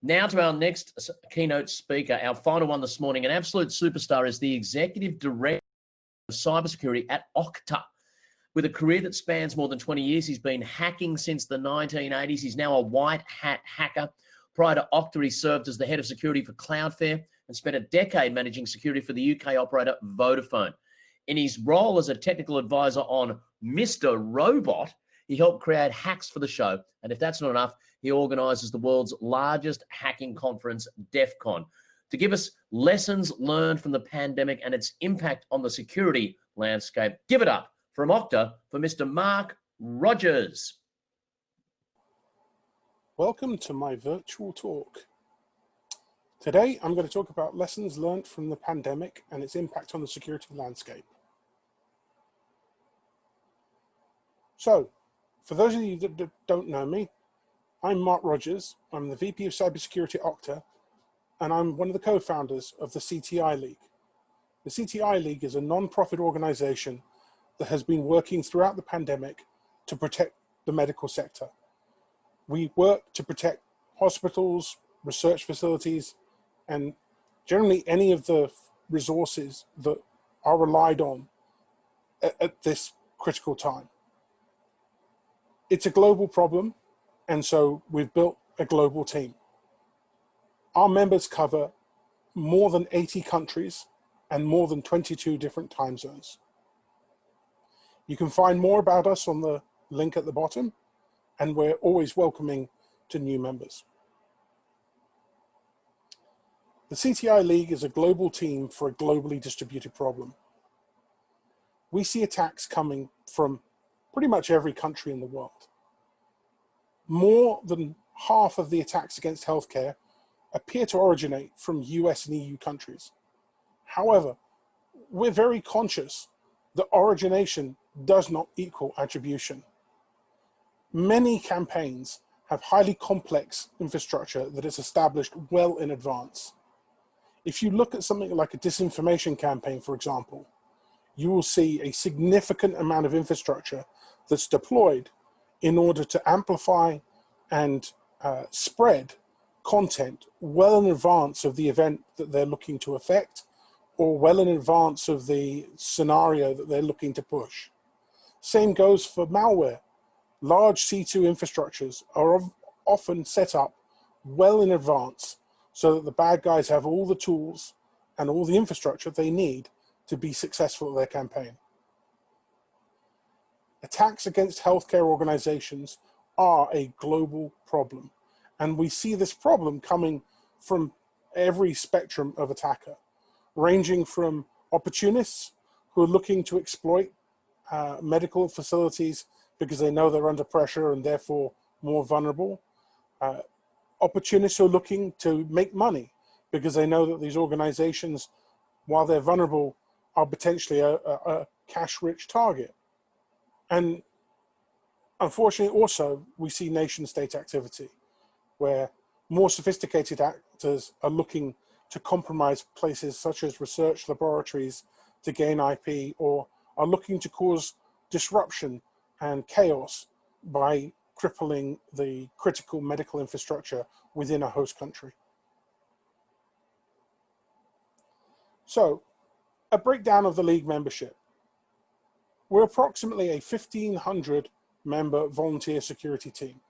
Now to our next keynote speaker, our final one this morning. An absolute superstar is the Executive Director of Cybersecurity at Octa. With a career that spans more than 20 years, he's been hacking since the 1980s. He's now a white hat hacker. Prior to Octa, he served as the head of security for Cloudflare and spent a decade managing security for the UK operator Vodafone. In his role as a technical advisor on Mr. Robot, he helped create hacks for the show. And if that's not enough, he organizes the world's largest hacking conference, DEF CON, to give us lessons learned from the pandemic and its impact on the security landscape. Give it up from Octa for Mr. Marc Rogers. Welcome to my virtual talk. Today, I'm going to talk about lessons learned from the pandemic and its impact on the security landscape. So, for those of you that don't know me, I'm Marc Rogers. I'm the VP of Cybersecurity at Octa, and I'm one of the co-founders of the CTI League. The CTI League is a non-profit organization that has been working throughout the pandemic to protect the medical sector. We work to protect hospitals, research facilities, and generally any of the resources that are relied on at this critical time. It's a global problem, and so we've built a global team. Our members cover more than 80 countries and more than 22 different time zones. You can find more about us on the link at the bottom, and we're always welcoming to new members. The CTI League is a global team for a globally distributed problem. We see attacks coming from pretty much every country in the world. More than half of the attacks against healthcare appear to originate from US and EU countries. However, we're very conscious that origination does not equal attribution. Many campaigns have highly complex infrastructure that is established well in advance. If you look at something like a disinformation campaign, for example, you will see a significant amount of infrastructure that's deployed in order to amplify and spread content well in advance of the event that they're looking to affect, or well in advance of the scenario that they're looking to push. Same goes for malware. Large C2 infrastructures are often set up well in advance so that the bad guys have all the tools and all the infrastructure they need to be successful at their campaign. Attacks against healthcare organizations are a global problem, and we see this problem coming from every spectrum of attacker, ranging from opportunists who are looking to exploit medical facilities because they know they're under pressure and therefore more vulnerable, opportunists who are looking to make money because they know that these organizations, while they're vulnerable, are potentially a cash-rich target. And unfortunately also, we see nation-state activity where more sophisticated actors are looking to compromise places such as research laboratories to gain IP, or are looking to cause disruption and chaos by crippling the critical medical infrastructure within a host country. So, a breakdown of the League membership. We're approximately a 1,500 member volunteer security team.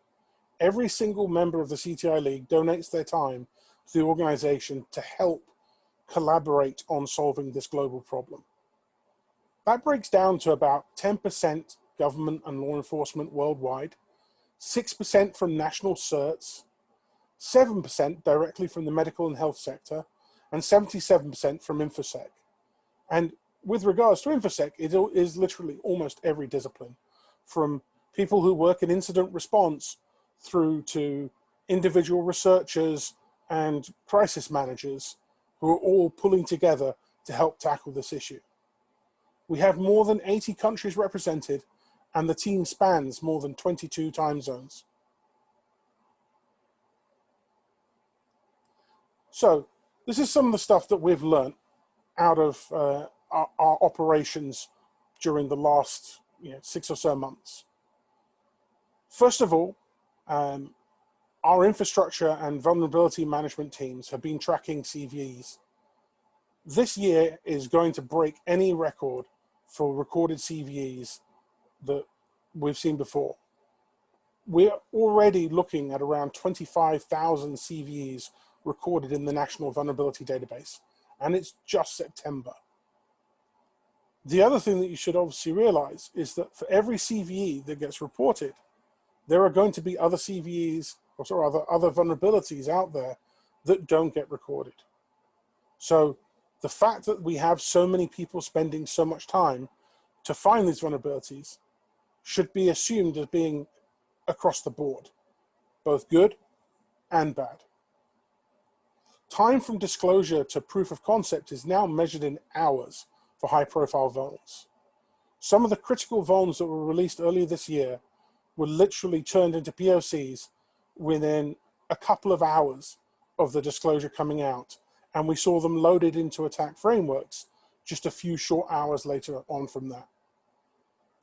Every single member of the CTI League donates their time to the organization to help collaborate on solving this global problem. That breaks down to about 10% government and law enforcement worldwide, 6% from national certs, 7% directly from the medical and health sector, and 77% from InfoSec. And with regards to InfoSec, it is literally almost every discipline, from people who work in incident response through to individual researchers and crisis managers who are all pulling together to help tackle this issue. We have more than 80 countries represented, and the team spans more than 22 time zones. So this is some of the stuff that we've learned out of our operations during the last 6 or so months. First of all, our infrastructure and vulnerability management teams have been tracking CVEs. This year is going to break any record for recorded CVEs that we've seen before. We're already looking at around 25,000 CVEs recorded in the National Vulnerability Database, and it's just September. The other thing that you should obviously realize is that for every CVE that gets reported, there are going to be other CVEs, or sorry, other vulnerabilities out there that don't get recorded. So the fact that we have so many people spending so much time to find these vulnerabilities should be assumed as being across the board, both good and bad. Time from disclosure to proof of concept is now measured in hours for high-profile vulns. Some of the critical vulns that were released earlier this year were literally turned into POCs within a couple of hours of the disclosure coming out, and we saw them loaded into attack frameworks just a few short hours later on from that.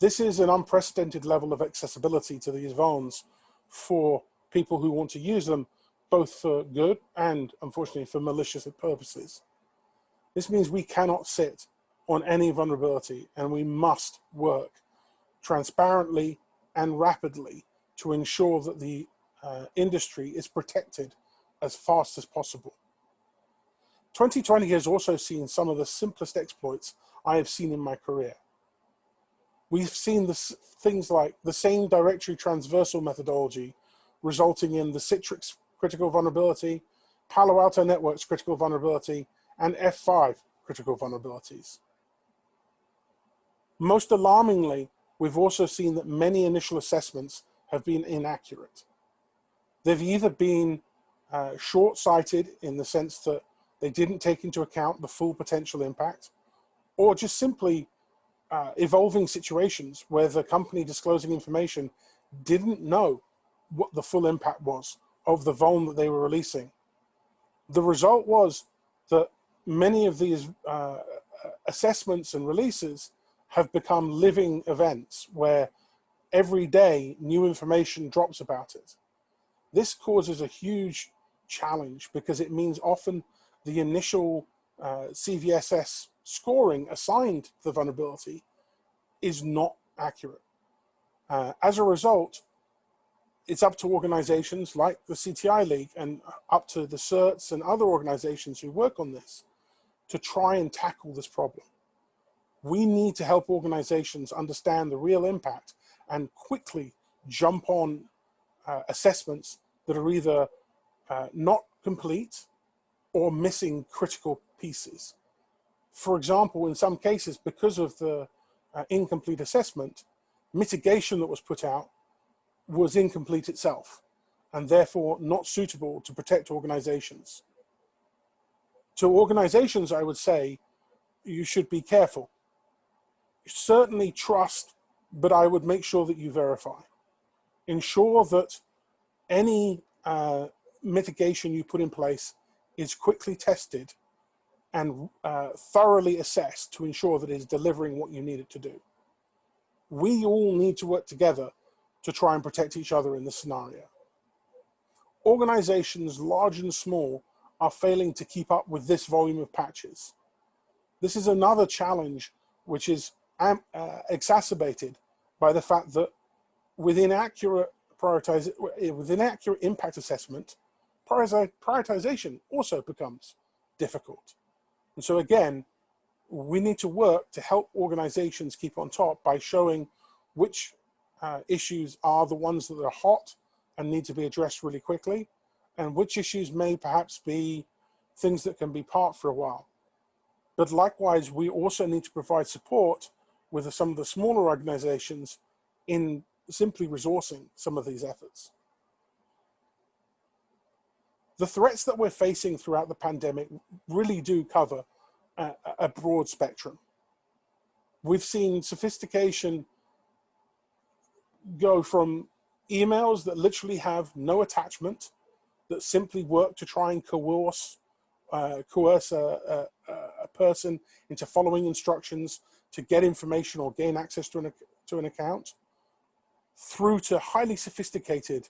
This is an unprecedented level of accessibility to these vulns for people who want to use them, both for good and, unfortunately, for malicious purposes. This means we cannot sit on any vulnerability, and we must work transparently and rapidly to ensure that the industry is protected as fast as possible. 2020 has also seen some of the simplest exploits I have seen in my career. We've seen things like the same directory transversal methodology resulting in the Citrix critical vulnerability, Palo Alto Networks critical vulnerability, and F5 critical vulnerabilities. Most alarmingly, we've also seen that many initial assessments have been inaccurate. They've either been short-sighted in the sense that they didn't take into account the full potential impact, or just simply evolving situations where the company disclosing information didn't know what the full impact was of the vuln that they were releasing. The result was that many of these assessments and releases have become living events where every day new information drops about it. This causes a huge challenge because it means often the initial CVSS scoring assigned to the vulnerability is not accurate. As a result, it's up to organizations like the CTI League and up to the CERTs and other organizations who work on this to try and tackle this problem. We need to help organizations understand the real impact and quickly jump on assessments that are either not complete or missing critical pieces. For example, in some cases, because of the incomplete assessment, mitigation that was put out was incomplete itself and therefore not suitable to protect organizations. To organizations, I would say, you should be careful. Certainly trust, but I would make sure that you verify. Ensure that any mitigation you put in place is quickly tested and thoroughly assessed to ensure that it is delivering what you need it to do. We all need to work together to try and protect each other in this scenario. Organizations, large and small, are failing to keep up with this volume of patches. This is another challenge which is exacerbated by the fact that with inaccurate impact assessment, prioritization also becomes difficult. And so again, we need to work to help organizations keep on top by showing which issues are the ones that are hot and need to be addressed really quickly, and which issues may perhaps be things that can be parked for a while. But likewise, we also need to provide support with some of the smaller organizations in simply resourcing some of these efforts. The threats that we're facing throughout the pandemic really do cover a broad spectrum. We've seen sophistication go from emails that literally have no attachment, that simply work to try and coerce a person into following instructions to get information or gain access to an account, through to highly sophisticated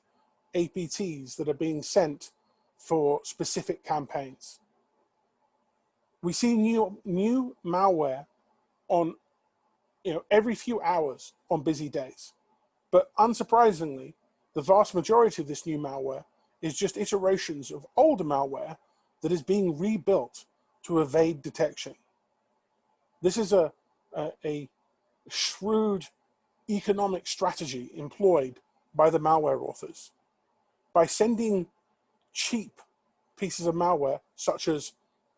APTs that are being sent for specific campaigns. We see new malware on, every few hours on busy days. But unsurprisingly, the vast majority of this new malware is just iterations of older malware that is being rebuilt to evade detection. This is a shrewd economic strategy employed by the malware authors. By sending cheap pieces of malware, such as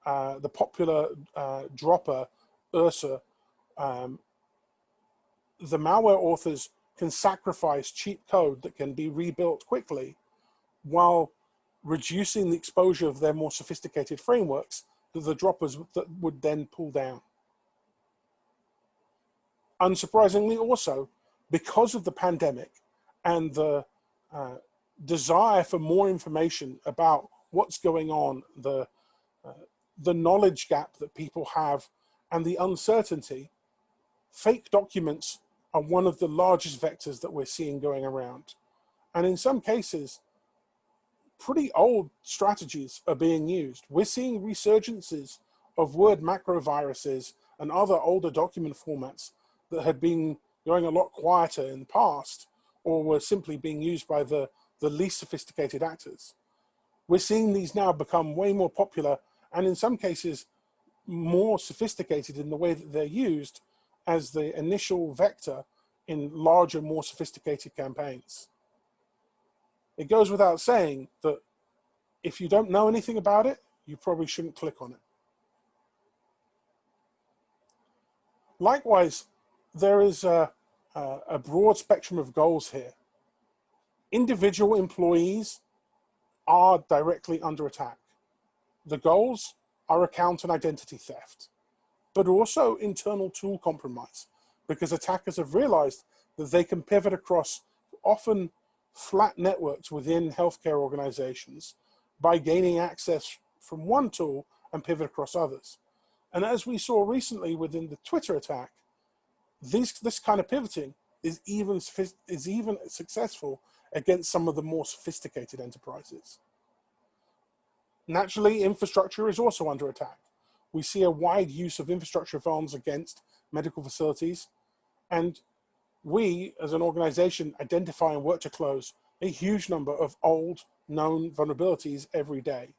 the popular dropper URSA, the malware authors can sacrifice cheap code that can be rebuilt quickly while reducing the exposure of their more sophisticated frameworks that the droppers that would then pull down. Unsurprisingly also, because of the pandemic and the desire for more information about what's going on, the knowledge gap that people have, and the uncertainty, fake documents are one of the largest vectors that we're seeing going around. And in some cases, pretty old strategies are being used. We're seeing resurgences of word macroviruses and other older document formats that had been going a lot quieter in the past, or were simply being used by the least sophisticated actors. We're seeing these now become way more popular, and in some cases more sophisticated in the way that they're used as the initial vector in larger, more sophisticated campaigns. It goes without saying that if you don't know anything about it, you probably shouldn't click on it. Likewise, there is a broad spectrum of goals here. Individual employees are directly under attack. The goals are account and identity theft, but also internal tool compromise, because attackers have realized that they can pivot across often flat networks within healthcare organizations by gaining access from one tool and pivot across others. And as we saw recently within the Twitter attack, this kind of pivoting is even successful against some of the more sophisticated enterprises. Naturally, infrastructure is also under attack. We see a wide use of infrastructure vulns against medical facilities, and we, as an organization, identify and work to close a huge number of old, known vulnerabilities every day.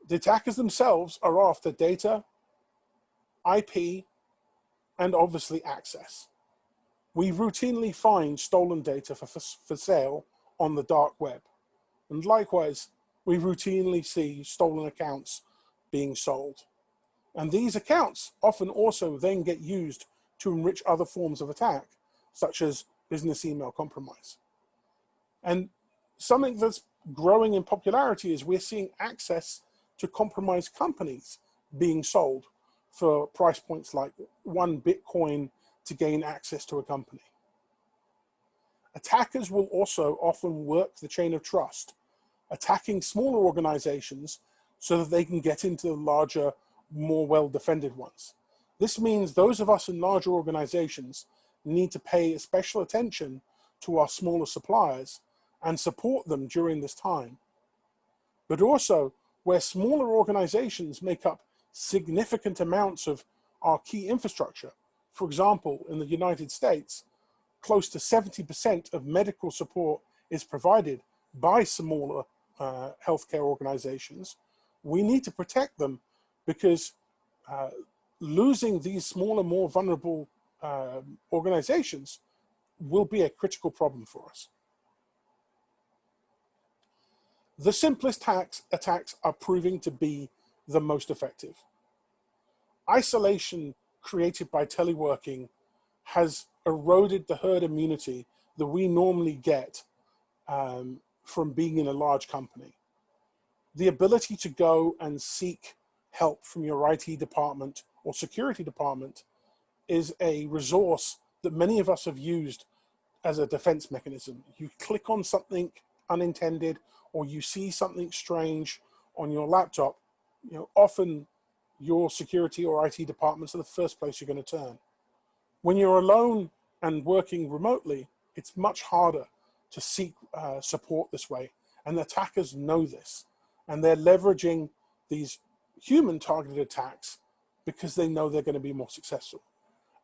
The attackers themselves are after data, IP, and obviously access. We routinely find stolen data for sale on the dark web. And likewise, we routinely see stolen accounts being sold. And these accounts often also then get used to enrich other forms of attack, such as business email compromise. And something that's growing in popularity is we're seeing access to compromised companies being sold for price points like 1 Bitcoin to gain access to a company. Attackers will also often work the chain of trust, attacking smaller organizations so that they can get into the larger, more well-defended ones. This means those of us in larger organizations need to pay special attention to our smaller suppliers and support them during this time. But also, where smaller organizations make up significant amounts of our key infrastructure, for example, in the United States, close to 70% of medical support is provided by smaller healthcare organizations. We need to protect them, because losing these smaller, more vulnerable organizations will be a critical problem for us. The simplest attacks are proving to be the most effective. Isolation created by teleworking has eroded the herd immunity that we normally get from being in a large company. The ability to go and seek help from your IT department or security department is a resource that many of us have used as a defense mechanism. You click on something unintended, or you see something strange on your laptop, often your security or IT departments are the first place you're going to turn. When you're alone and working remotely, it's much harder to seek support this way. And the attackers know this. And they're leveraging these human targeted attacks because they know they're going to be more successful.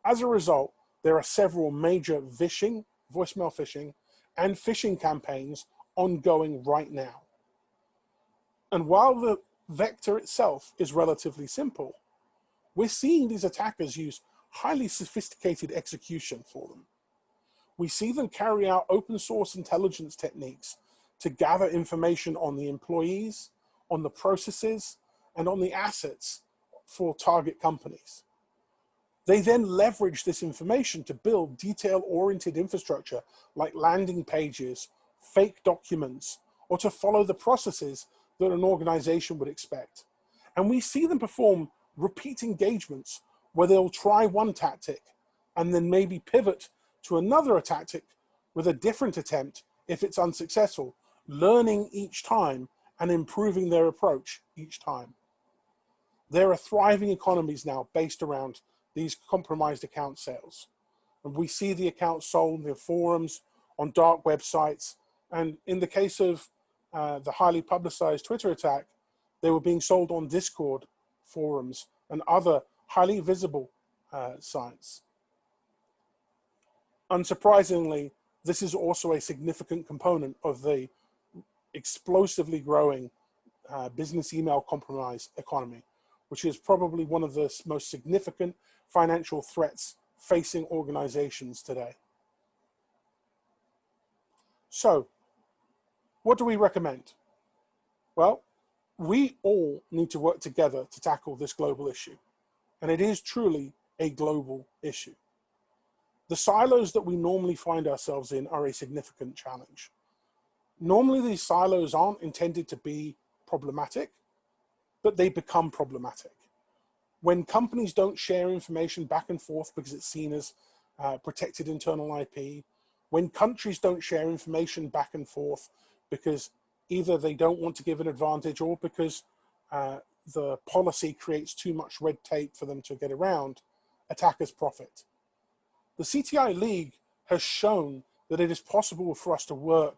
As a result, there are several major phishing, voicemail phishing, and phishing campaigns ongoing right now. And while the vector itself is relatively simple, we're seeing these attackers use highly sophisticated execution for them. We see them carry out open source intelligence techniques to gather information on the employees, on the processes, and on the assets for target companies. They then leverage this information to build detail-oriented infrastructure like landing pages, fake documents, or to follow the processes that an organization would expect. And we see them perform repeat engagements where they'll try one tactic and then maybe pivot to another tactic with a different attempt if it's unsuccessful, learning each time and improving their approach each time. There are thriving economies now based around these compromised account sales. And we see the accounts sold in forums, on dark websites, and in the case of the highly publicized Twitter attack, they were being sold on Discord forums and other highly visible sites. Unsurprisingly, this is also a significant component of the explosively growing business email compromise economy, which is probably one of the most significant financial threats facing organizations today. So, what do we recommend? Well, we all need to work together to tackle this global issue, and it is truly a global issue. The silos that we normally find ourselves in are a significant challenge. Normally, these silos aren't intended to be problematic, but they become problematic. When companies don't share information back and forth because it's seen as protected internal IP, when countries don't share information back and forth because either they don't want to give an advantage or because the policy creates too much red tape for them to get around, attackers profit. The CTI League has shown that it is possible for us to work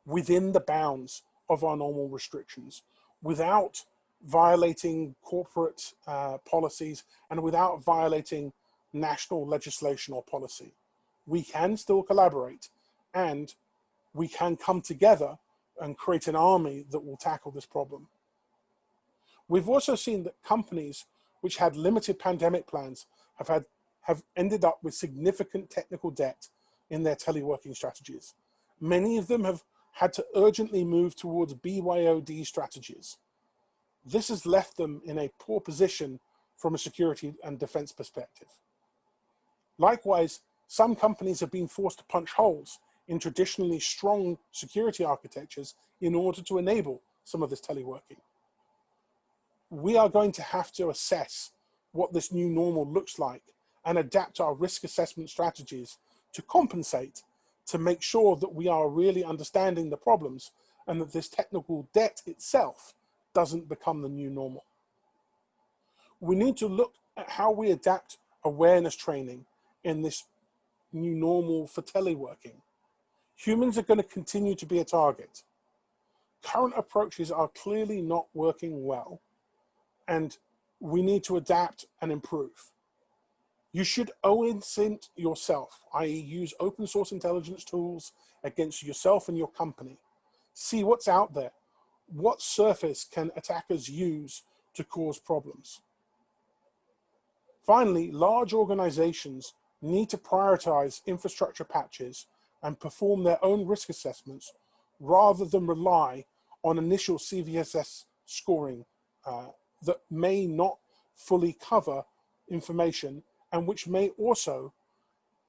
within the bounds of our normal restrictions without violating corporate policies and without violating national legislation or policy. We can still collaborate and we can come together and create an army that will tackle this problem. We've also seen that companies which had limited pandemic plans have ended up with significant technical debt in their teleworking strategies. Many of them have had to urgently move towards BYOD strategies. This has left them in a poor position from a security and defense perspective. Likewise, some companies have been forced to punch holes in traditionally strong security architectures in order to enable some of this teleworking. We are going to have to assess what this new normal looks like and adapt our risk assessment strategies to compensate, to make sure that we are really understanding the problems and that this technical debt itself doesn't become the new normal. We need to look at how we adapt awareness training in this new normal for teleworking. Humans are going to continue to be a target. Current approaches are clearly not working well, and we need to adapt and improve. You should OINT yourself, i.e. use open source intelligence tools against yourself and your company. See what's out there. What surface can attackers use to cause problems? Finally, large organizations need to prioritize infrastructure patches and perform their own risk assessments rather than rely on initial CVSS scoring that may not fully cover information and which may also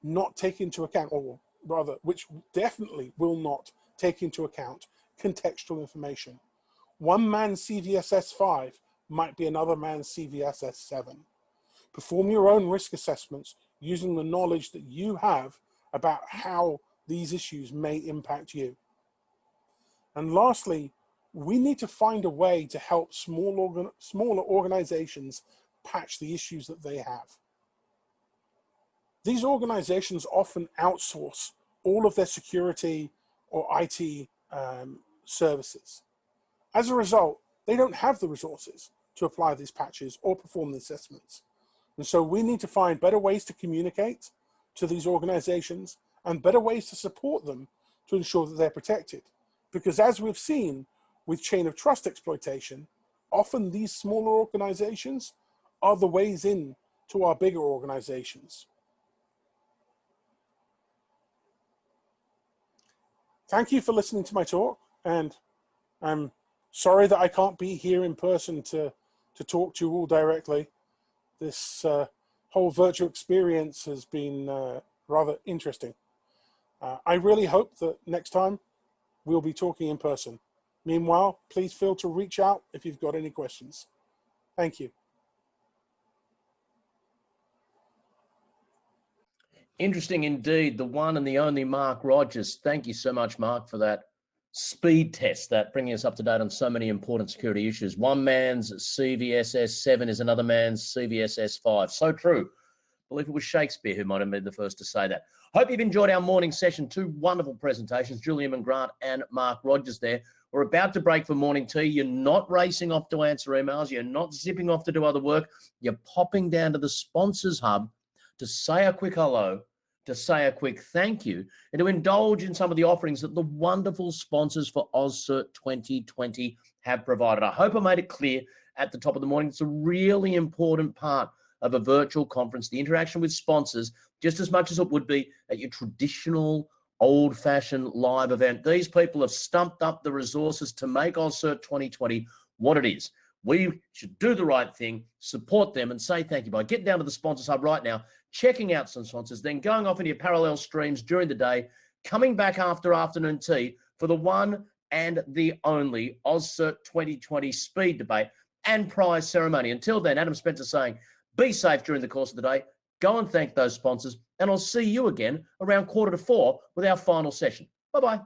not take into account, or rather, which definitely will not take into account contextual information. One man's CVSS 5 might be another man's CVSS 7. Perform your own risk assessments using the knowledge that you have about how these issues may impact you. And lastly, we need to find a way to help smaller organizations patch the issues that they have. These organizations often outsource all of their security or IT services. As a result, they don't have the resources to apply these patches or perform the assessments. And so we need to find better ways to communicate to these organizations and better ways to support them to ensure that they're protected. Because as we've seen with chain of trust exploitation, often these smaller organizations are the ways in to our bigger organizations. Thank you for listening to my talk, and I'm sorry that I can't be here in person to talk to you all directly. This whole virtual experience has been rather interesting. I really hope that next time we'll be talking in person. Meanwhile, please feel to reach out if you've got any questions. Thank you. Interesting indeed. The one and the only Marc Rogers. Thank you so much, Marc, for that speed test, that bringing us up to date on so many important security issues. One man's CVSS 7 is another man's CVSS 5. So true. I believe it was Shakespeare who might have been the first to say that. Hope you've enjoyed our morning session. Two wonderful presentations, Julian Grant and Marc Rogers there. We're about to break for morning tea. You're not racing off to answer emails. You're not zipping off to do other work. You're popping down to the Sponsors Hub to say a quick hello, to say a quick thank you, and to indulge in some of the offerings that the wonderful sponsors for AusCERT2020 have provided. I hope I made it clear at the top of the morning. It's a really important part of a virtual conference, the interaction with sponsors, just as much as it would be at your traditional old-fashioned live event. These people have stumped up the resources to make AusCERT2020 what it is. We should do the right thing, support them, and say thank you by getting down to the Sponsors Hub right now, checking out some sponsors, then going off into your parallel streams during the day, coming back after afternoon tea for the one and the only AusCERT2020 speed debate and prize ceremony. Until then, Adam Spencer saying, be safe during the course of the day. Go and thank those sponsors, and I'll see you again around 3:45 with our final session. Bye-bye.